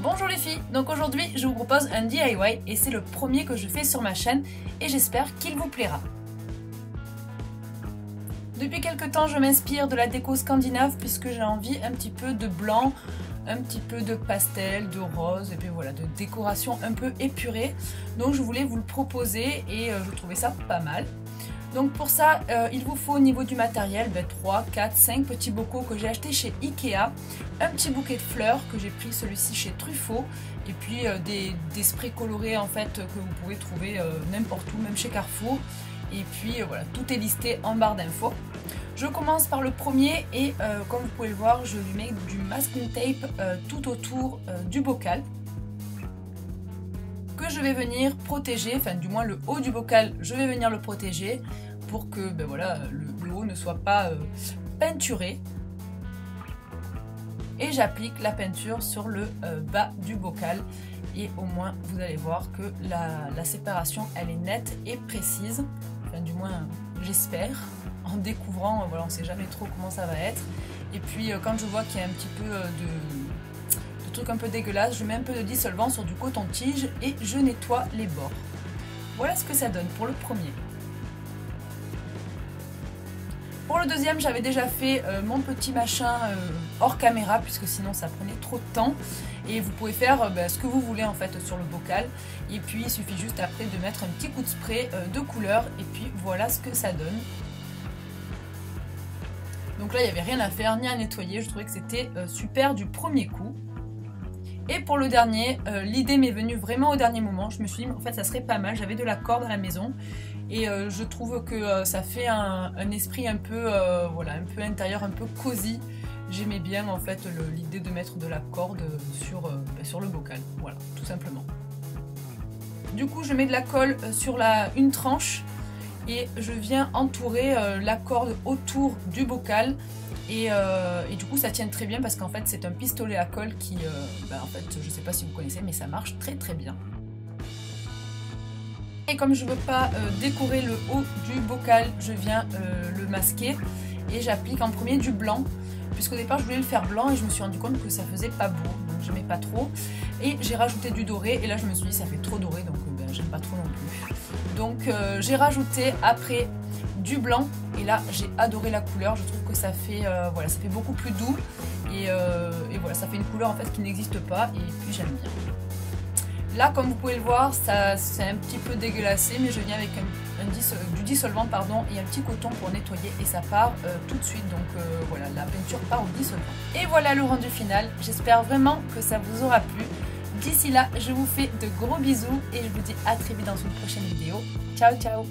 Bonjour les filles, donc aujourd'hui je vous propose un DIY et c'est le premier que je fais sur ma chaîne et j'espère qu'il vous plaira. Depuis quelques temps je m'inspire de la déco scandinave puisque j'ai envie un petit peu de blanc, un petit peu de pastel, de rose et puis voilà, de décoration un peu épurée. Donc je voulais vous le proposer et je trouvais ça pas mal. Donc pour ça, il vous faut au niveau du matériel 3, 4, 5 petits bocaux que j'ai acheté chez Ikea, un petit bouquet de fleurs que j'ai pris celui-ci chez Truffaut et puis des sprays colorés en fait que vous pouvez trouver n'importe où, même chez Carrefour. Et puis voilà, tout est listé en barre d'infos. Je commence par le premier et comme vous pouvez le voir, je lui mets du masking tape tout autour du bocal que je vais venir protéger, enfin du moins le haut du bocal, je vais venir le protéger pour que voilà, le haut ne soit pas peinturé. Et j'applique la peinture sur le bas du bocal et au moins vous allez voir que la séparation elle est nette et précise, enfin du moins j'espère. En découvrant, voilà, on ne sait jamais trop comment ça va être. Et puis quand je vois qu'il y a un petit peu de trucs un peu dégueulasses, je mets un peu de dissolvant sur du coton-tige et je nettoie les bords. Voilà ce que ça donne pour le premier. Pour le deuxième, j'avais déjà fait mon petit machin hors caméra puisque sinon ça prenait trop de temps. Et vous pouvez faire ce que vous voulez en fait sur le bocal. Et puis il suffit juste après de mettre un petit coup de spray de couleur et puis voilà ce que ça donne. Donc là il n'y avait rien à faire ni à nettoyer, je trouvais que c'était super du premier coup. Et pour le dernier, l'idée m'est venue vraiment au dernier moment. Je me suis dit, en fait, ça serait pas mal. J'avais de la corde à la maison et je trouve que ça fait un esprit un peu, voilà, un peu intérieur, un peu cosy. J'aimais bien en fait l'idée de mettre de la corde sur le bocal. Voilà, tout simplement. Du coup, je mets de la colle sur une tranche et je viens entourer la corde autour du bocal. Et du coup ça tient très bien parce qu'en fait c'est un pistolet à colle qui, en fait je sais pas si vous connaissez mais ça marche très très bien. Et comme je veux pas décorer le haut du bocal, je viens le masquer et j'applique en premier du blanc puisqu'au départ je voulais le faire blanc et je me suis rendu compte que ça faisait pas beau donc je mets pas trop et j'ai rajouté du doré et là je me suis dit ça fait trop doré donc j'aime pas trop non plus. Donc j'ai rajouté après du blanc et là j'ai adoré la couleur, je trouve que ça fait voilà, ça fait beaucoup plus doux et voilà, ça fait une couleur en fait qui n'existe pas et puis j'aime bien. Là comme vous pouvez le voir, c'est un petit peu dégueulassé mais je viens avec du dissolvant pardon et un petit coton pour nettoyer et ça part tout de suite, donc voilà, la peinture part au dissolvant. Et voilà le rendu final, j'espère vraiment que ça vous aura plu. D'ici là, je vous fais de gros bisous et je vous dis à très vite dans une prochaine vidéo. Ciao ciao!